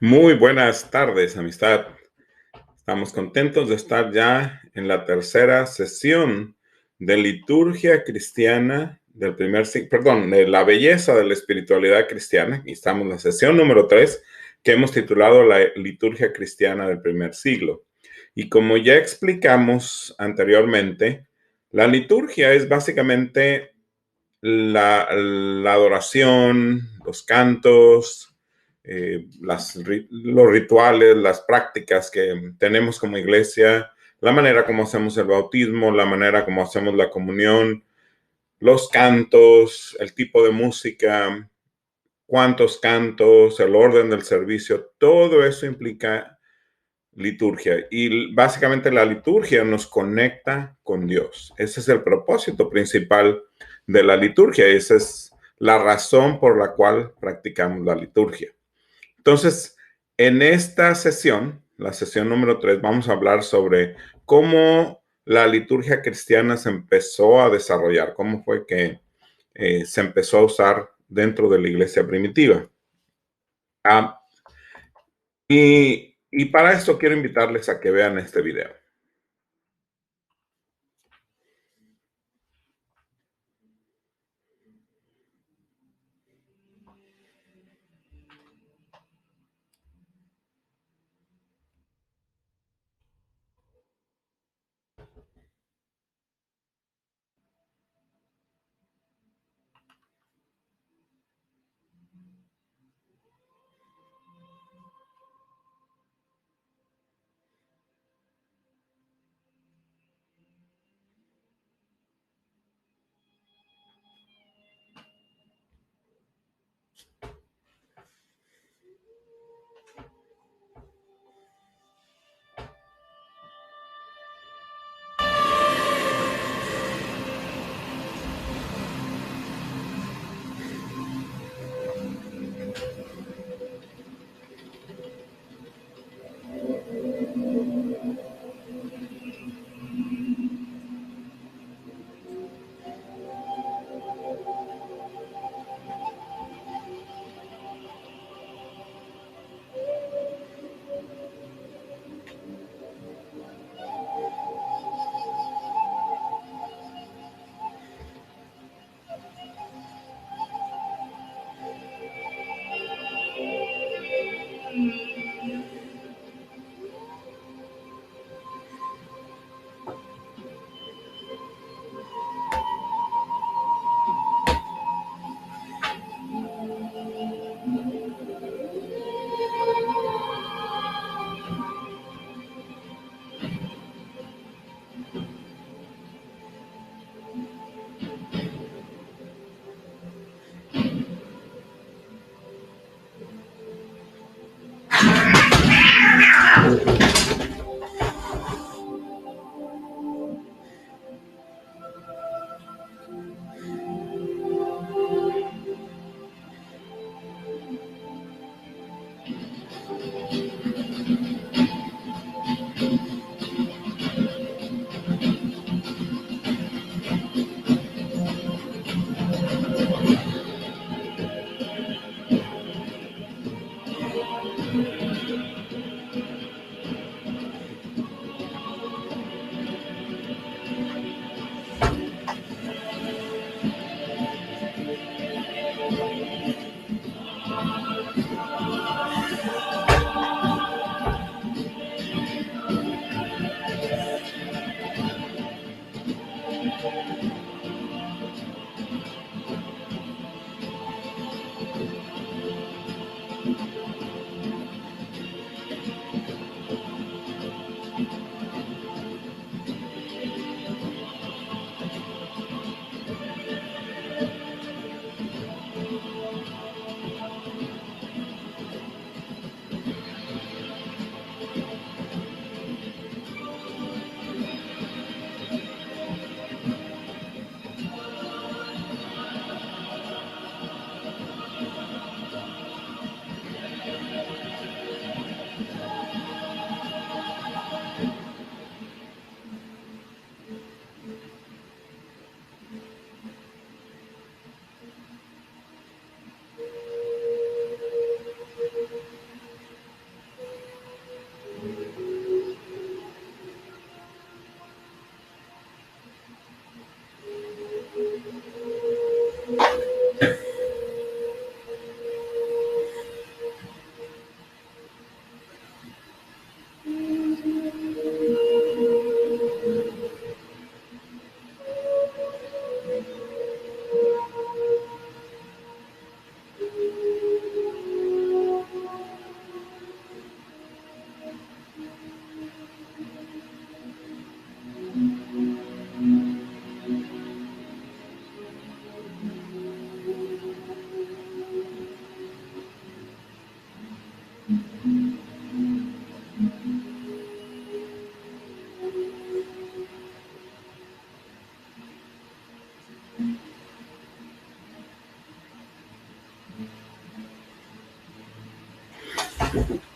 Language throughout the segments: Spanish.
Muy buenas tardes, amistad. Estamos contentos de estar ya en la tercera sesión de liturgia cristiana del de la belleza de la espiritualidad cristiana. Y estamos en la sesión número 3 que hemos titulado la liturgia cristiana del primer siglo. Y como ya explicamos anteriormente, la liturgia es básicamente la adoración, los cantos, los rituales, las prácticas que tenemos como iglesia, la manera como hacemos el bautismo, la manera como hacemos la comunión, los cantos, el tipo de música, cuántos cantos, el orden del servicio, todo eso implica liturgia. Y básicamente la liturgia nos conecta con Dios. Ese es el propósito principal de la liturgia. Esa es la razón por la cual practicamos la liturgia. Entonces, en esta sesión, la sesión número 3, vamos a hablar sobre cómo la liturgia cristiana se empezó a desarrollar, cómo fue que se empezó a usar dentro de la iglesia primitiva. Ah, y para esto quiero invitarles a que vean este video.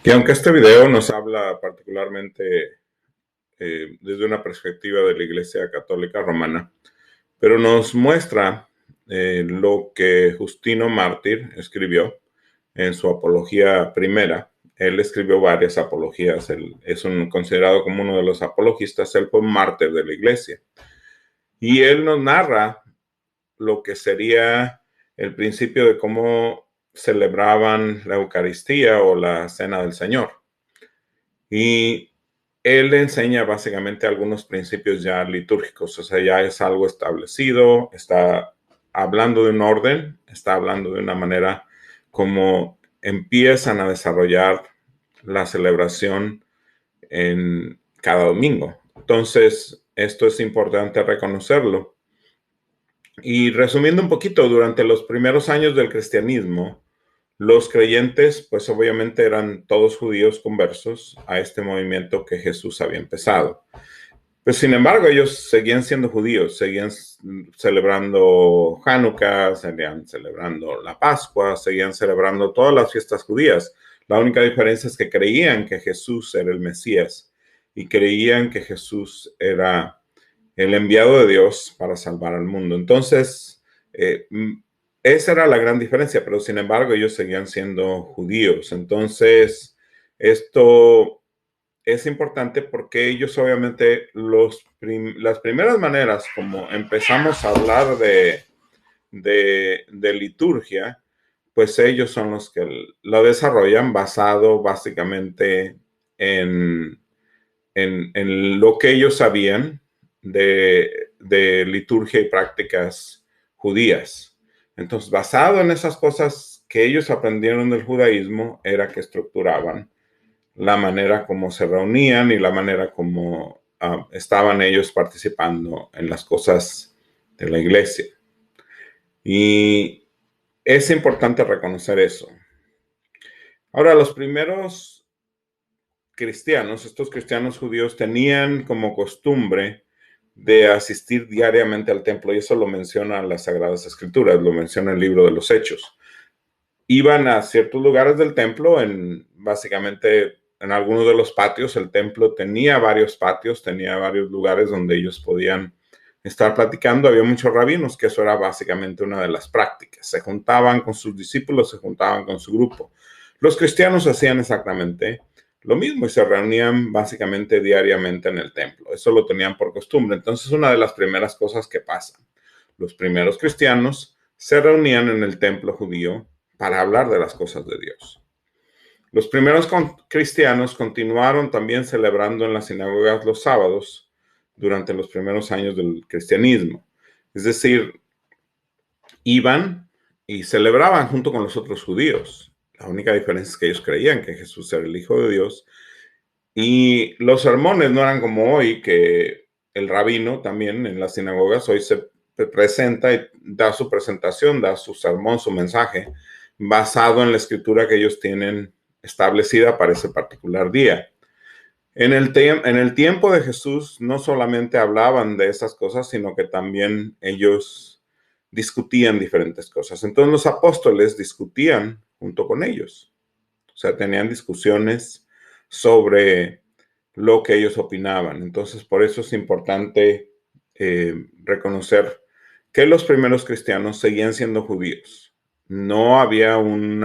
Y aunque este video nos habla particularmente desde una perspectiva de la Iglesia Católica Romana, pero nos muestra lo que Justino Mártir escribió en su apología primera. Él escribió varias apologías, él es considerado como uno de los apologistas, él fue un mártir de la Iglesia. Y él nos narra lo que sería el principio de cómo celebraban la Eucaristía o la Cena del Señor. Y él enseña básicamente algunos principios ya litúrgicos, o sea, ya es algo establecido, está hablando de un orden, está hablando de una manera como empiezan a desarrollar la celebración en cada domingo. Entonces, esto es importante reconocerlo. Y resumiendo un poquito, durante los primeros años del cristianismo, los creyentes, pues obviamente eran todos judíos conversos a este movimiento que Jesús había empezado. Pues sin embargo, ellos seguían siendo judíos, seguían celebrando Hanukkah, seguían celebrando la Pascua, seguían celebrando todas las fiestas judías. La única diferencia es que creían que Jesús era el Mesías y creían que Jesús era el enviado de Dios para salvar al mundo. Entonces, esa era la gran diferencia, pero sin embargo ellos seguían siendo judíos. Entonces, esto es importante porque ellos obviamente las primeras maneras como empezamos a hablar de liturgia, pues ellos son los que lo desarrollan basado básicamente en lo que ellos sabían de liturgia y prácticas judías. Entonces, basado en esas cosas que ellos aprendieron del judaísmo, era que estructuraban la manera como se reunían y la manera como estaban ellos participando en las cosas de la iglesia. Y es importante reconocer eso. Ahora, los primeros cristianos, estos cristianos judíos, tenían como costumbre de asistir diariamente al templo, y eso lo menciona las Sagradas Escrituras, lo menciona el libro de los Hechos. Iban a ciertos lugares del templo, básicamente en algunos de los patios. El templo tenía varios patios, tenía varios lugares donde ellos podían estar platicando. Había muchos rabinos, que eso era básicamente una de las prácticas. Se juntaban con sus discípulos, se juntaban con su grupo. Los cristianos hacían exactamente lo mismo y se reunían básicamente diariamente en el templo. Eso lo tenían por costumbre. Entonces, una de las primeras cosas que pasan, los primeros cristianos se reunían en el templo judío para hablar de las cosas de Dios. Los primeros cristianos continuaron también celebrando en las sinagogas los sábados durante los primeros años del cristianismo. Es decir, iban y celebraban junto con los otros judíos. La única diferencia es que ellos creían que Jesús era el Hijo de Dios. Y los sermones no eran como hoy, que el rabino también en las sinagogas hoy se presenta y da su presentación, da su sermón, su mensaje, basado en la escritura que ellos tienen establecida para ese particular día. En el tiempo de Jesús no solamente hablaban de esas cosas, sino que también ellos discutían diferentes cosas. Entonces los apóstoles discutían junto con ellos. O sea, tenían discusiones sobre lo que ellos opinaban. Entonces, por eso es importante reconocer que los primeros cristianos seguían siendo judíos. No había un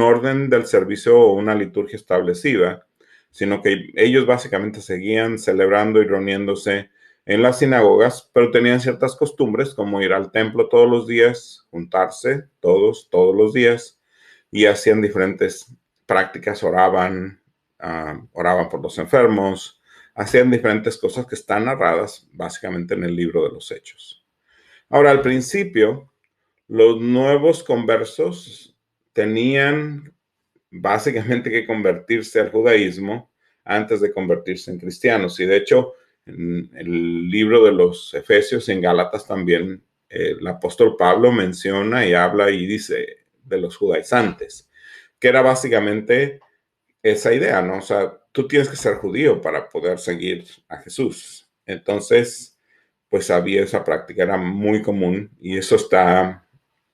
orden del servicio o una liturgia establecida, sino que ellos básicamente seguían celebrando y reuniéndose en las sinagogas, pero tenían ciertas costumbres como ir al templo todos los días, juntarse todos los días, y hacían diferentes prácticas, oraban por los enfermos, hacían diferentes cosas que están narradas básicamente en el libro de los Hechos. Ahora, al principio, los nuevos conversos tenían básicamente que convertirse al judaísmo antes de convertirse en cristianos. Y de hecho, en el libro de los Efesios y en Gálatas también, el apóstol Pablo menciona y habla y dice de los judaizantes, que era básicamente esa idea, ¿no? O sea, tú tienes que ser judío para poder seguir a Jesús. Entonces, pues había esa práctica, era muy común, y eso está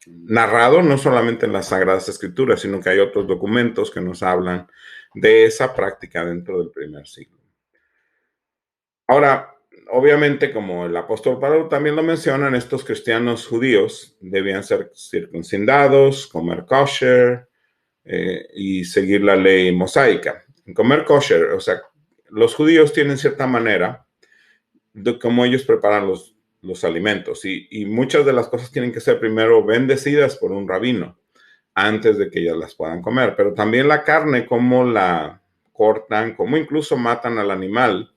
narrado no solamente en las Sagradas Escrituras, sino que hay otros documentos que nos hablan de esa práctica dentro del primer siglo. Ahora, obviamente, como el apóstol Pablo también lo mencionan, estos cristianos judíos debían ser circuncidados, comer kosher y seguir la ley mosaica. Comer kosher, o sea, los judíos tienen cierta manera de cómo ellos preparan los alimentos y muchas de las cosas tienen que ser primero bendecidas por un rabino antes de que ellas las puedan comer, pero también la carne, cómo la cortan, cómo incluso matan al animal,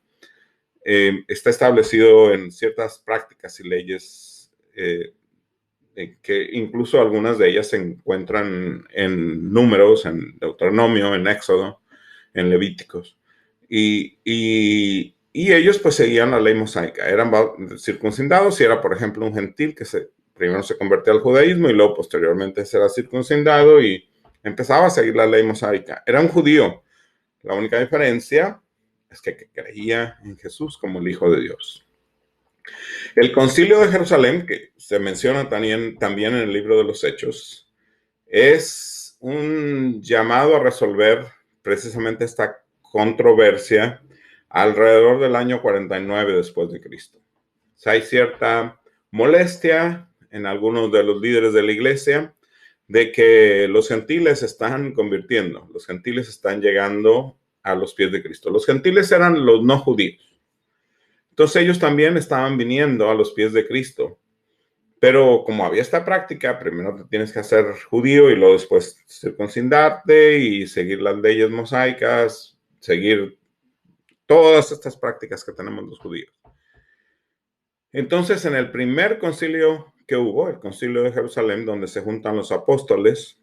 está establecido en ciertas prácticas y leyes que incluso algunas de ellas se encuentran en Números, en Deuteronomio, en Éxodo, en Levíticos. Y ellos pues seguían la ley mosaica, eran circuncidados si era, por ejemplo, un gentil que primero se convertía al judaísmo y luego posteriormente se era circuncidado y empezaba a seguir la ley mosaica. Era un judío. La única diferencia es que creía en Jesús como el Hijo de Dios. El Concilio de Jerusalén, que se menciona también en el libro de los Hechos, es un llamado a resolver precisamente esta controversia alrededor del año 49 después de Cristo. O sea, hay cierta molestia en algunos de los líderes de la iglesia de que los gentiles se están convirtiendo, los gentiles están llegando a los pies de Cristo. Los gentiles eran los no judíos. Entonces ellos también estaban viniendo a los pies de Cristo. Pero como había esta práctica, primero te tienes que hacer judío y luego después circuncidarte y seguir las leyes mosaicas, seguir todas estas prácticas que tenemos los judíos. Entonces, en el primer concilio que hubo, el concilio de Jerusalén, donde se juntan los apóstoles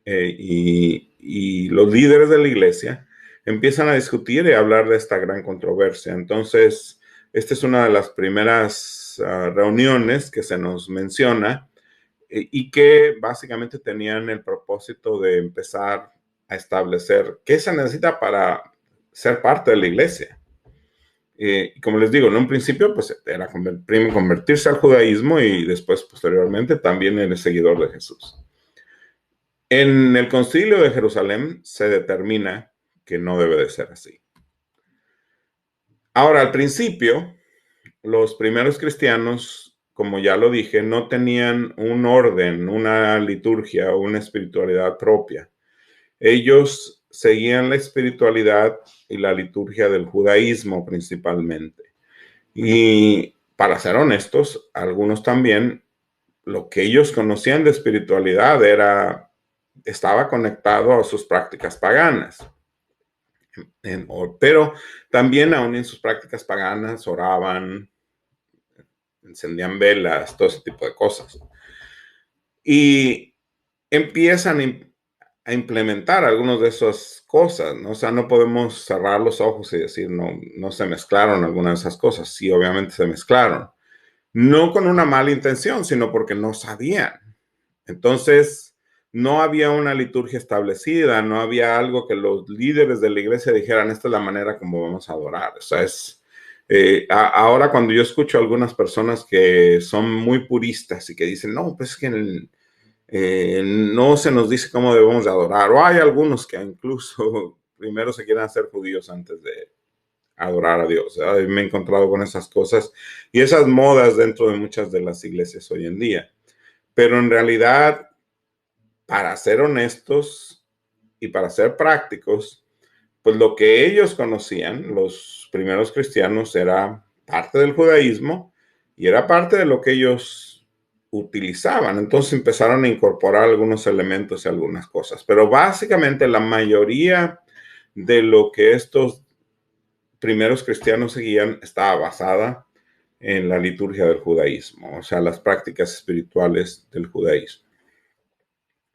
y los líderes de la iglesia, empiezan a discutir y a hablar de esta gran controversia. Entonces, esta es una de las primeras reuniones que se nos menciona y que básicamente tenían el propósito de empezar a establecer qué se necesita para ser parte de la iglesia. Y como les digo, en un principio pues era primero convertirse al judaísmo y después posteriormente también el seguidor de Jesús. En el Concilio de Jerusalén se determina que no debe de ser así. Ahora, al principio, los primeros cristianos, como ya lo dije, no tenían un orden, una liturgia o una espiritualidad propia. Ellos seguían la espiritualidad y la liturgia del judaísmo principalmente. Y para ser honestos, algunos también, lo que ellos conocían de espiritualidad estaba conectado a sus prácticas paganas. Pero también aún en sus prácticas paganas oraban, encendían velas, todo ese tipo de cosas. Y empiezan a implementar algunas de esas cosas, ¿no? O sea, no podemos cerrar los ojos y decir, no se mezclaron algunas de esas cosas. Sí, obviamente se mezclaron. No con una mala intención, sino porque no sabían. Entonces, no había una liturgia establecida, no había algo que los líderes de la iglesia dijeran, esta es la manera como vamos a adorar. O sea, ahora cuando yo escucho a algunas personas que son muy puristas y que dicen, no, pues es que no se nos dice cómo debemos de adorar, o hay algunos que incluso primero se quieren hacer judíos antes de adorar a Dios. Me he encontrado con esas cosas y esas modas dentro de muchas de las iglesias hoy en día. Pero en realidad, para ser honestos y para ser prácticos, pues lo que ellos conocían, los primeros cristianos, era parte del judaísmo y era parte de lo que ellos utilizaban. Entonces empezaron a incorporar algunos elementos y algunas cosas. Pero básicamente la mayoría de lo que estos primeros cristianos seguían estaba basada en la liturgia del judaísmo, o sea, las prácticas espirituales del judaísmo.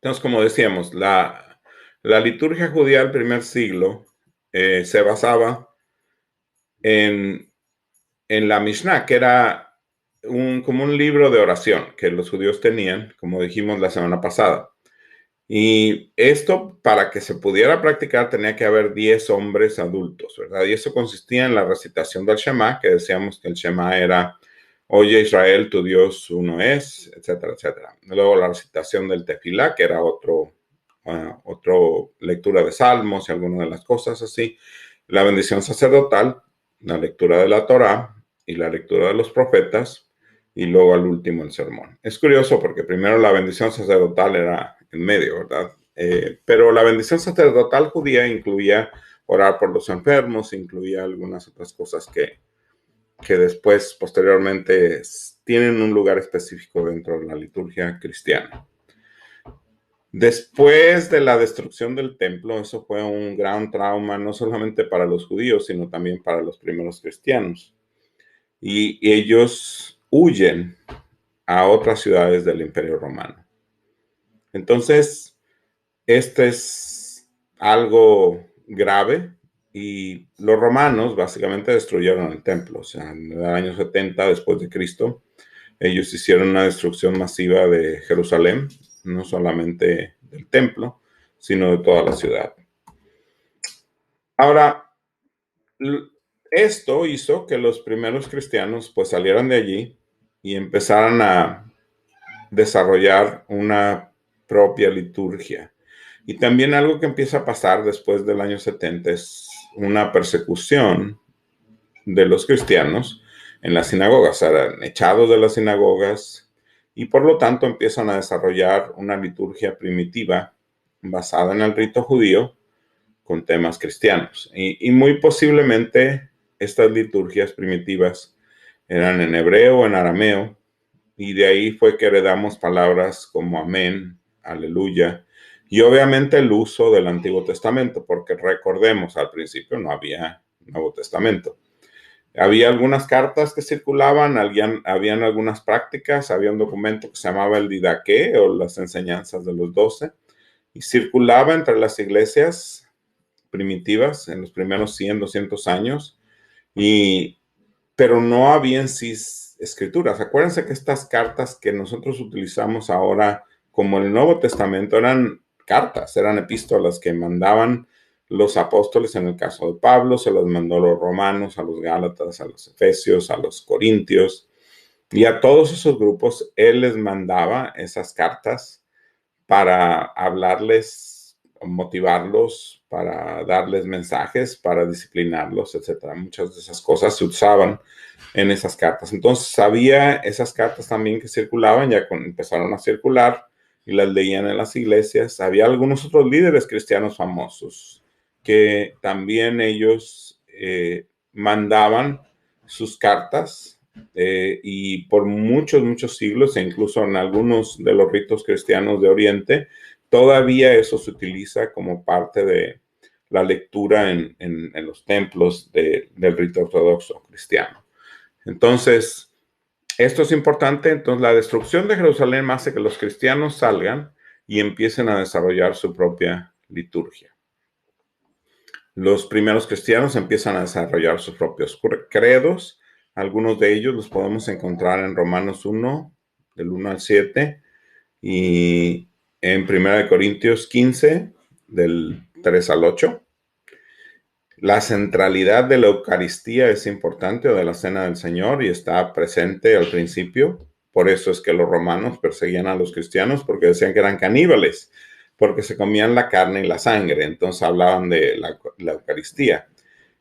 Entonces, como decíamos, la liturgia judía del primer siglo se basaba en la Mishnah, que era como un libro de oración que los judíos tenían, como dijimos la semana pasada. Y esto, para que se pudiera practicar, tenía que haber 10 hombres adultos, ¿verdad? Y eso consistía en la recitación del Shema, que decíamos que el Shema era, oye Israel, tu Dios uno es, etcétera, etcétera. Luego la recitación del Tefilá, que era otro otro lectura de salmos y algunas de las cosas así. La bendición sacerdotal, la lectura de la Torá y la lectura de los profetas, y luego al último el sermón. Es curioso porque primero la bendición sacerdotal era en medio, ¿verdad? Pero la bendición sacerdotal judía incluía orar por los enfermos, incluía algunas otras cosas que después, posteriormente, tienen un lugar específico dentro de la liturgia cristiana. Después de la destrucción del templo, eso fue un gran trauma, no solamente para los judíos, sino también para los primeros cristianos. Y ellos huyen a otras ciudades del Imperio Romano. Entonces, este es algo grave y los romanos básicamente destruyeron el templo. O sea, en el año 70 después de Cristo, ellos hicieron una destrucción masiva de Jerusalén, no solamente del templo, sino de toda la ciudad. Ahora, esto hizo que los primeros cristianos pues salieran de allí y empezaran a desarrollar una propia liturgia. Y también algo que empieza a pasar después del año 70 es una persecución de los cristianos en las sinagogas. Eran echados de las sinagogas y por lo tanto empiezan a desarrollar una liturgia primitiva basada en el rito judío con temas cristianos. Y muy posiblemente estas liturgias primitivas eran en hebreo o en arameo, y de ahí fue que heredamos palabras como amén, aleluya, y obviamente el uso del Antiguo Testamento, porque recordemos, al principio no había Nuevo Testamento. Había algunas cartas que circulaban, habían algunas prácticas, había un documento que se llamaba el Didaqué o las enseñanzas de los 12, y circulaba entre las iglesias primitivas en los primeros 100, 200 años, pero no había en sí escrituras. Acuérdense que estas cartas que nosotros utilizamos ahora como el Nuevo Testamento eran cartas, eran epístolas que mandaban los apóstoles. En el caso de Pablo, se las mandó a los romanos, a los gálatas, a los efesios, a los corintios, y a todos esos grupos él les mandaba esas cartas para hablarles, motivarlos, para darles mensajes, para disciplinarlos, etcétera. Muchas de esas cosas se usaban en esas cartas. Entonces había esas cartas también que circulaban, ya empezaron a circular y las leían en las iglesias. Había algunos otros líderes cristianos famosos que también ellos mandaban sus cartas y por muchos, muchos siglos, e incluso en algunos de los ritos cristianos de Oriente, todavía eso se utiliza como parte de la lectura en los templos del rito ortodoxo cristiano. Entonces, esto es importante. Entonces, la destrucción de Jerusalén hace que los cristianos salgan y empiecen a desarrollar su propia liturgia. Los primeros cristianos empiezan a desarrollar sus propios credos. Algunos de ellos los podemos encontrar en Romanos 1, del 1 al 7, y en 1 Corintios 15, del 3 al 8. La centralidad de la Eucaristía es importante, o de la Cena del Señor, y está presente al principio. Por eso es que los romanos perseguían a los cristianos, porque decían que eran caníbales, porque se comían la carne y la sangre. Entonces hablaban de la Eucaristía.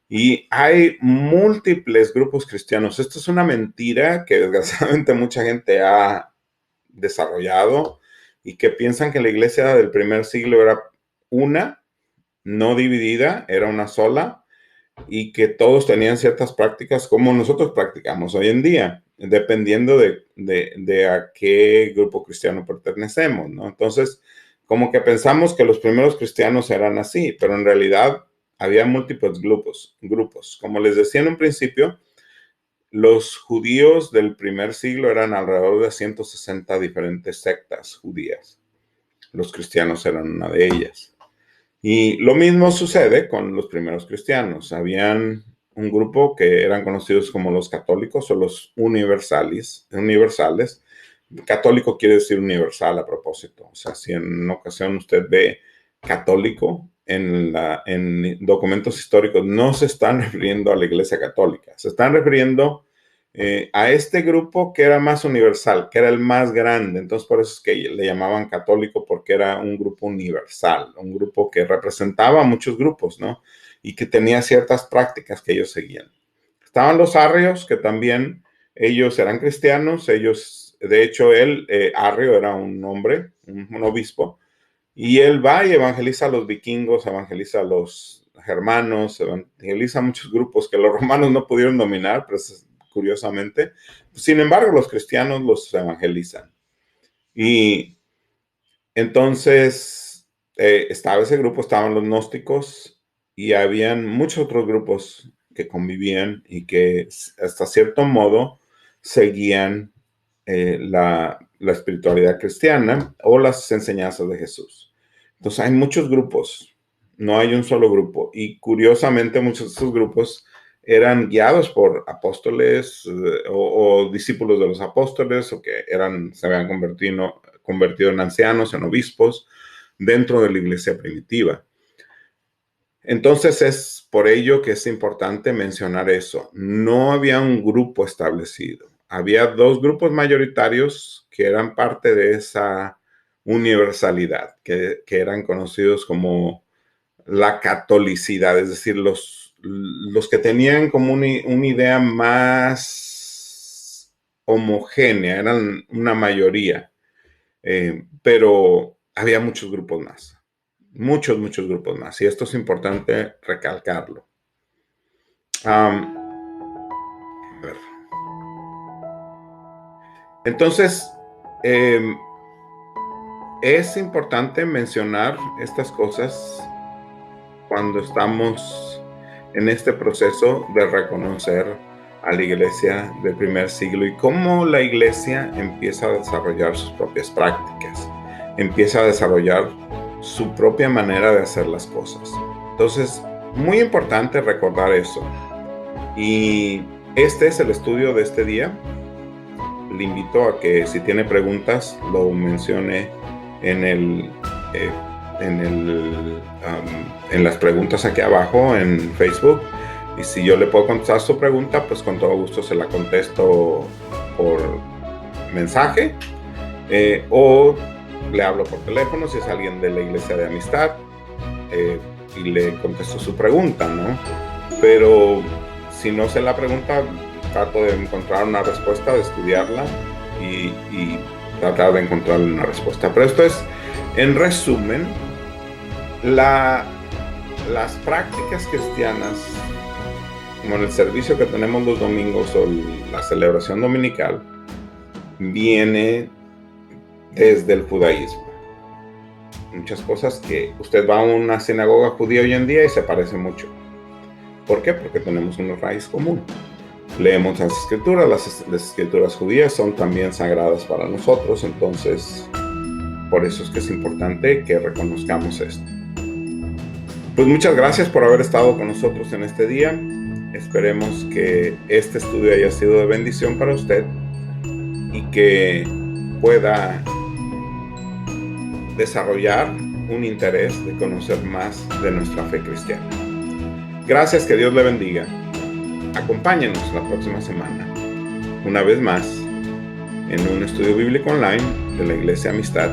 Y hay múltiples grupos cristianos. Esto es una mentira que desgraciadamente mucha gente ha desarrollado y que piensan que la iglesia del primer siglo era una, no dividida, era una sola, y que todos tenían ciertas prácticas como nosotros practicamos hoy en día, dependiendo de a qué grupo cristiano pertenecemos, ¿no? Entonces, como que pensamos que los primeros cristianos eran así, pero en realidad había múltiples grupos. Como les decía en un principio, los judíos del primer siglo eran alrededor de 160 diferentes sectas judías. Los cristianos eran una de ellas. Y lo mismo sucede con los primeros cristianos. Habían un grupo que eran conocidos como los católicos o los universales. Católico quiere decir universal a propósito. O sea, si en una ocasión usted ve católico en documentos históricos, no se están refiriendo a la Iglesia Católica. Se están refiriendo a este grupo que era más universal, que era el más grande. Entonces, por eso es que le llamaban católico, porque era un grupo universal, un grupo que representaba a muchos grupos, ¿no? Y que tenía ciertas prácticas que ellos seguían. Estaban los arrios, que también ellos eran cristianos. Ellos, de hecho, Arrio, era un hombre, un obispo, y él va y evangeliza a los vikingos, evangeliza a los germanos, evangeliza a muchos grupos que los romanos no pudieron dominar, pero curiosamente. Sin embargo, los cristianos los evangelizan. Y entonces estaba ese grupo, estaban los gnósticos, y habían muchos otros grupos que convivían y que hasta cierto modo seguían la espiritualidad cristiana o las enseñanzas de Jesús. Entonces hay muchos grupos, no hay un solo grupo. Y curiosamente muchos de estos grupos eran guiados por apóstoles o discípulos de los apóstoles, o que se habían convertido en ancianos, en obispos, dentro de la iglesia primitiva. Entonces es por ello que es importante mencionar eso. No había un grupo establecido. Había dos grupos mayoritarios que eran parte de esa universalidad, que eran conocidos como la catolicidad, es decir, los que tenían como una idea más homogénea, eran una mayoría, pero había muchos grupos más. Muchos grupos más. Y esto es importante recalcarlo. Entonces, es importante mencionar estas cosas cuando estamos en este proceso de reconocer a la iglesia del primer siglo y cómo la iglesia empieza a desarrollar sus propias prácticas, empieza a desarrollar su propia manera de hacer las cosas. Entonces, muy importante recordar eso. Y este es el estudio de este día. Le invito a que, si tiene preguntas, lo mencione en las preguntas aquí abajo en Facebook. Y si yo le puedo contestar su pregunta, pues con todo gusto se la contesto por mensaje, o le hablo por teléfono si es alguien de la iglesia de amistad, y le contesto su pregunta, ¿no? Pero si no sé la pregunta, trato de encontrar una respuesta, de estudiarla y tratar de encontrarle una respuesta. Pero esto es, en resumen, las prácticas cristianas, como en el servicio que tenemos los domingos o la celebración dominical, viene desde el judaísmo. Muchas cosas que usted va a una sinagoga judía hoy en día y se parece mucho. ¿Por qué? Porque tenemos una raíz común. Leemos las escrituras, las escrituras judías son también sagradas para nosotros, entonces por eso es que es importante que reconozcamos esto. Pues muchas gracias por haber estado con nosotros en este día. Esperemos que este estudio haya sido de bendición para usted y que pueda desarrollar un interés de conocer más de nuestra fe cristiana. Gracias, que Dios le bendiga. Acompáñenos la próxima semana, una vez más, en un estudio bíblico online de la Iglesia Amistad,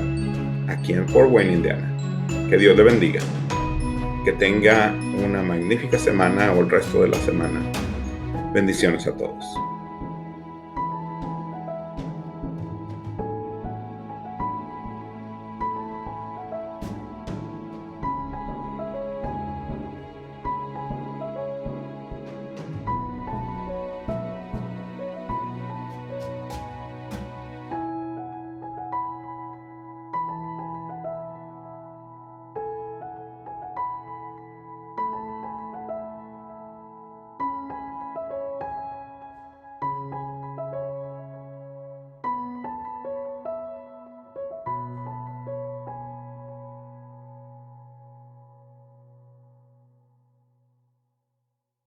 aquí en Fort Wayne, Indiana. Que Dios le bendiga. Que tenga una magnífica semana o el resto de la semana. Bendiciones a todos.